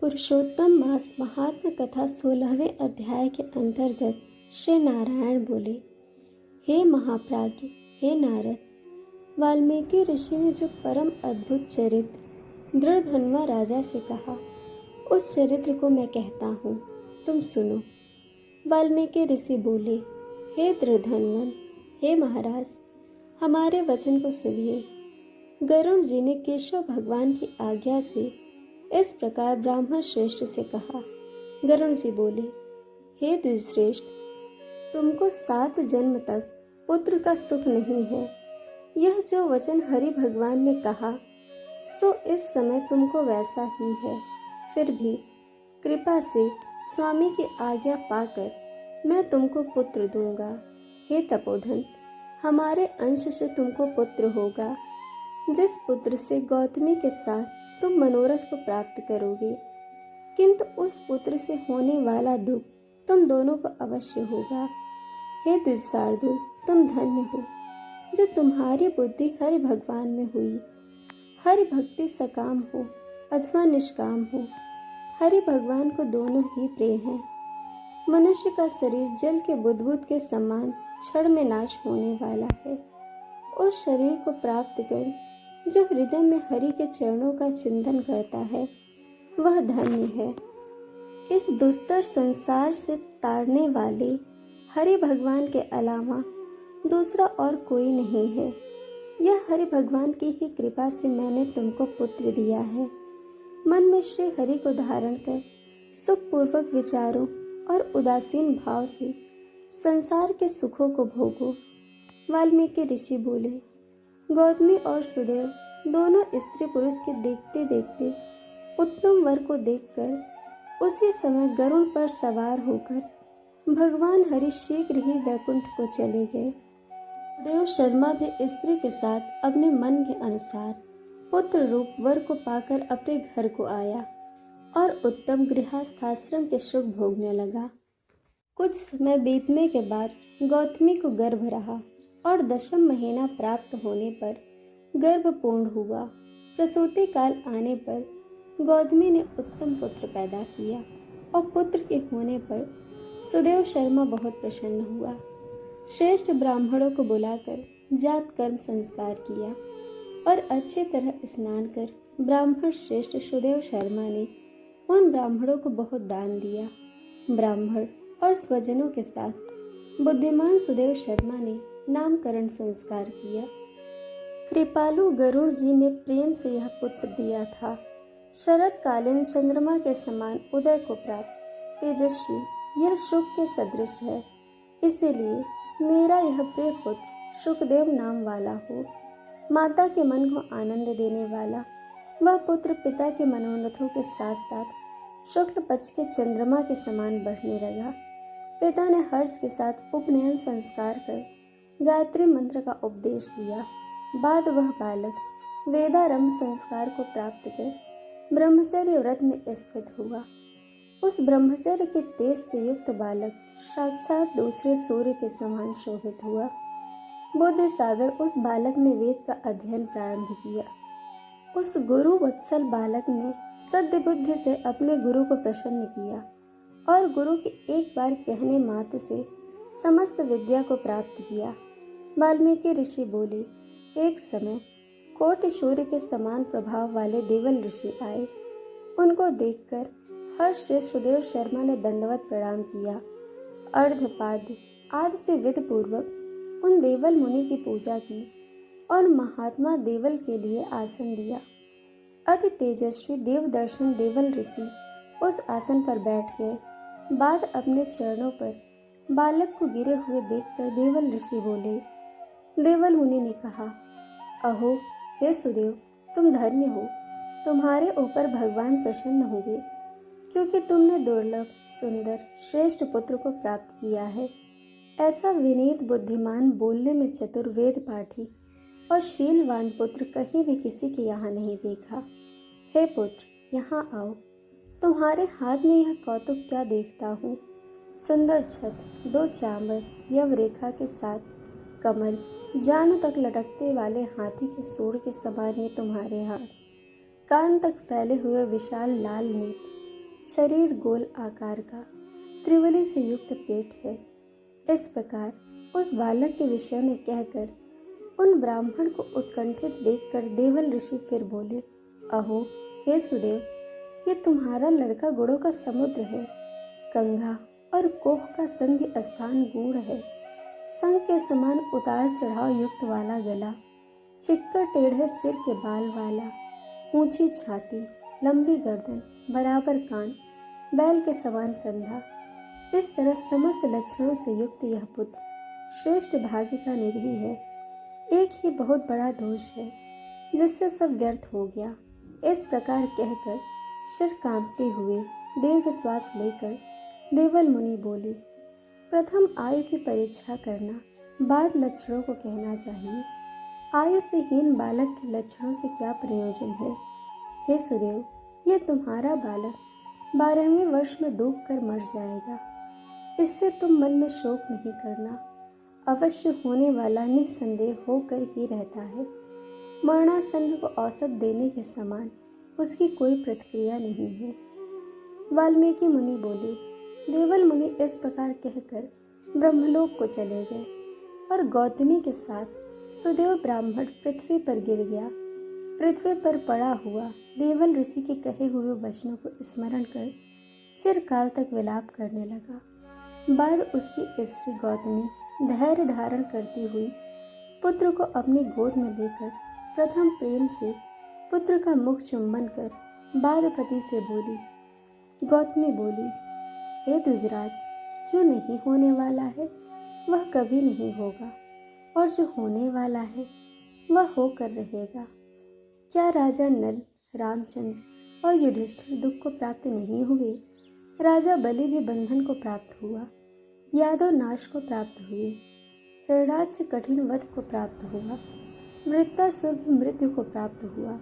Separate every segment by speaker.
Speaker 1: पुरुषोत्तम मास महात्म कथा 16वें अध्याय के अंतर्गत श्री नारायण बोले, हे महाप्राज्ञ, हे नारद, वाल्मीकि ऋषि ने जो परम अद्भुत चरित्र दृढ़धनवा राजा से कहा, उस चरित्र को मैं कहता हूँ, तुम सुनो। वाल्मीकि ऋषि बोले, हे दृढ़धनवन, हे महाराज, हमारे वचन को सुनिए। गरुड़ जी ने केशव भगवान की आज्ञा से इस प्रकार ब्राह्मण श्रेष्ठ से कहा। गरुड़ जी बोले, हे द्विजश्रेष्ठ, तुमको 7 जन्म तक पुत्र का सुख नहीं है। यह जो वचन हरि भगवान ने कहा, सो इस समय तुमको वैसा ही है। फिर भी कृपा से स्वामी की आज्ञा पाकर मैं तुमको पुत्र दूंगा। हे तपोधन, हमारे अंश से तुमको पुत्र होगा, जिस पुत्र से गौतमी के साथ तुम मनोरथ को प्राप्त करोगे। किंतु उस पुत्र से होने वाला दुख तुम दोनों को अवश्य होगा। हे द्विजशार्दूल, तुम धन्य हो जो तुम्हारी बुद्धि हरि भगवान में हुई। हरि भक्ति सकाम हो अथवा निष्काम हो, हरि भगवान को दोनों ही प्रिय हैं। मनुष्य का शरीर जल के बुदबुद के समान क्षण में नाश होने वाला है। उस शरीर को प्राप्त कर जो हृदय में हरि के चरणों का चिंतन करता है, वह धन्य है। इस दुस्तर संसार से तारने वाले हरि भगवान के अलावा दूसरा और कोई नहीं है। यह हरि भगवान की ही कृपा से मैंने तुमको पुत्र दिया है। मन में श्री हरि को धारण कर सुखपूर्वक विचारों और उदासीन भाव से संसार के सुखों को भोगो। वाल्मीकि ऋषि बोले, गौतमी और सुदेव दोनों स्त्री पुरुष के देखते देखते उत्तम वर को देखकर उसी समय गरुड़ पर सवार होकर भगवान हरि शीघ्र ही वैकुंठ को चले गए। देव शर्मा भी स्त्री के साथ अपने मन के अनुसार पुत्र रूप वर को पाकर अपने घर को आया और उत्तम गृहस्थाश्रम के सुख भोगने लगा। कुछ समय बीतने के बाद गौतमी को गर्भ रहा और 10वां महीना प्राप्त होने पर गर्भ पूर्ण हुआ। प्रसूति काल आने पर गौतमी ने उत्तम पुत्र पैदा किया और पुत्र के होने पर सुदेव शर्मा बहुत प्रसन्न हुआ। श्रेष्ठ ब्राह्मणों को बुलाकर जात कर्म संस्कार किया और अच्छी तरह स्नान कर ब्राह्मण श्रेष्ठ सुदेव शर्मा ने उन ब्राह्मणों को बहुत दान दिया। ब्राह्मण और स्वजनों के साथ बुद्धिमान सुदेव शर्मा ने नामकरण संस्कार किया। कृपालु गरुड़ जी ने प्रेम से यह पुत्र दिया था। शरतकालीन चंद्रमा के समान उदय को प्राप्त तेजस्वी, यह सुख के सदृश है। इसीलिए मेरा यह प्रिय पुत्र सुखदेव नाम वाला हो। माता के मन को आनंद देने वाला वह पुत्र पिता के मनोरथों के साथ साथ शुक्ल पक्ष के चंद्रमा के समान बढ़ने लगा। पिता ने हर्ष के साथ उपनयन संस्कार कर गायत्री मंत्र का उपदेश दिया। बाद वह बालक वेदारंभ संस्कार को प्राप्त कर ब्रह्मचर्य व्रत में स्थित हुआ। उस ब्रह्मचर्य के तेज से युक्त बालक साक्षात दूसरे सूर्य के समान शोभित हुआ। बुद्धि सागर उस बालक ने वेद का अध्ययन प्रारंभ किया। उस गुरु वत्सल बालक ने सद्य बुद्धि से अपने गुरु को प्रसन्न किया और गुरु के एक बार कहने मात्र से समस्त विद्या को प्राप्त किया। वाल्मीकि ऋषि बोले, एक समय कोटि सूर्य के समान प्रभाव वाले देवल ऋषि आए। उनको देखकर हर्ष से सुदेव शर्मा ने दंडवत प्रणाम किया। अर्धपाद्य आदि से विधि पूर्वक उन देवल मुनि की पूजा की और महात्मा देवल के लिए आसन दिया। अति तेजस्वी देवदर्शन देवल ऋषि उस आसन पर बैठ गए। बाद अपने चरणों पर बालक को गिरे हुए देखकर देवल ऋषि बोले। देवल मुनि ने कहा, अहो हे सुदेव, तुम धन्य हो। तुम्हारे ऊपर भगवान प्रसन्न होंगे, क्योंकि तुमने दुर्लभ सुंदर श्रेष्ठ पुत्र को प्राप्त किया है। ऐसा विनीत बुद्धिमान, बोलने में चतुर, वेद पाठी और शीलवान पुत्र कहीं भी किसी के यहाँ नहीं देखा। हे पुत्र, यहाँ आओ। तुम्हारे हाथ में यह कौतुक क्या देखता हूँ। सुंदर छत, 2 चांबर यव रेखा के साथ कमल, जान तक लटकते वाले हाथी के सूंड के समान ये तुम्हारे हाथ, कान तक फैले हुए विशाल लाल नेत्र, शरीर गोल आकार का, त्रिवली से युक्त पेट है। इस प्रकार उस बालक के विषय में कहकर उन ब्राह्मण को उत्कंठित देखकर देवल ऋषि फिर बोले, अहो हे सुदेव, ये तुम्हारा लड़का गुणों का समुद्र है। गंगा और कोह का संधि स्थान गूढ़ है। संग के समान उतार चढ़ाव युक्त वाला गला, चिक्कर टेढ़े सिर के बाल वाला, ऊंची छाती, लंबी गर्दन, बराबर कान, बैल के समान कंधा, इस तरह समस्त लक्षणों से युक्त यह पुत्र श्रेष्ठ भाग्य का निधि है। एक ही बहुत बड़ा दोष है जिससे सब व्यर्थ हो गया। इस प्रकार कहकर सिर कांपते हुए दीर्घ श्वास लेकर देवल मुनि बोले, प्रथम आयु की परीक्षा करना, बाद लक्षणों को कहना चाहिए। आयु से हीन बालक के लक्षणों से क्या प्रयोजन है। हे सुदेव, यह तुम्हारा बालक 12वें वर्ष में डूबकर मर जाएगा। इससे तुम मन में शोक नहीं करना। अवश्य होने वाला निसंदेह होकर ही रहता है। मरणासन्न को औसत देने के समान उसकी कोई प्रतिक्रिया नहीं है। वाल्मीकि मुनि बोले, देवल मुनि इस प्रकार कहकर ब्रह्मलोक को चले गए और गौतमी के साथ सुदेव ब्राह्मण पृथ्वी पर गिर गया। पृथ्वी पर पड़ा हुआ देवल ऋषि के कहे हुए वचनों को स्मरण कर चिरकाल तक विलाप करने लगा। बाद उसकी स्त्री गौतमी धैर्य धारण करती हुई पुत्र को अपनी गोद में लेकर प्रथम प्रेम से पुत्र का मुख चुंबन कर बाद पति से बोली। गौतमी बोली, हे द्विजराज, जो नहीं होने वाला है वह कभी नहीं होगा, और जो होने वाला है वह होकर रहेगा। क्या राजा नल, रामचंद्र और युधिष्ठिर दुख को प्राप्त नहीं हुए? राजा बलि भी बंधन को प्राप्त हुआ, यादव नाश को प्राप्त हुए, हिरणाक्ष कठिन वध को प्राप्त हुआ, वृत्तासुर भी मृत्यु को प्राप्त हुआ,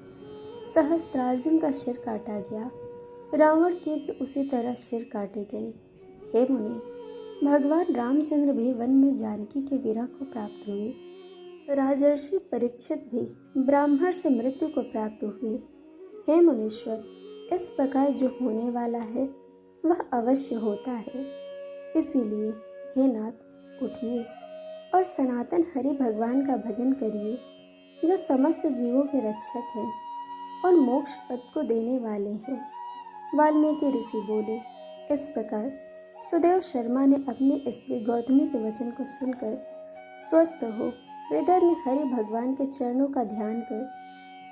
Speaker 1: सहस्त्रार्जुन का सिर काटा गया, रावण के भी उसी तरह सिर काटे गए। हे मुनि, भगवान रामचंद्र भी वन में जानकी के विरह को प्राप्त हुए, राजर्षि परीक्षित भी ब्राह्मण से मृत्यु को प्राप्त हुए। हे मुनीश्वर, इस प्रकार जो होने वाला है वह अवश्य होता है। इसीलिए हे नाथ, उठिए और सनातन हरि भगवान का भजन करिए, जो समस्त जीवों के रक्षक हैं और मोक्ष पद को देने वाले हैं। वाल्मीकि ऋषि बोले। इस प्रकार सुदेव शर्मा ने अपनी स्त्री गौतमी के वचन को सुनकर स्वस्थ हो हृदय में हरि भगवान के चरणों का ध्यान कर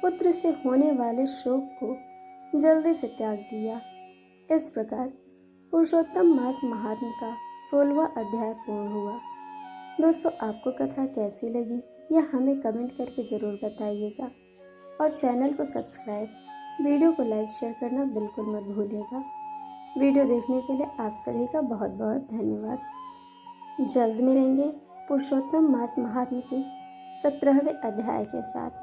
Speaker 1: पुत्र से होने वाले शोक को जल्दी से त्याग दिया। इस प्रकार पुरुषोत्तम मास महात्म्य का 16वां अध्याय पूर्ण हुआ। दोस्तों, आपको कथा कैसी लगी यह हमें कमेंट करके ज़रूर बताइएगा और चैनल को सब्सक्राइब, वीडियो को लाइक शेयर करना बिल्कुल मत भूलिएगा। वीडियो देखने के लिए आप सभी का बहुत बहुत धन्यवाद। जल्द मिलेंगे पुरुषोत्तम मास महात्म्य के 17वें अध्याय के साथ।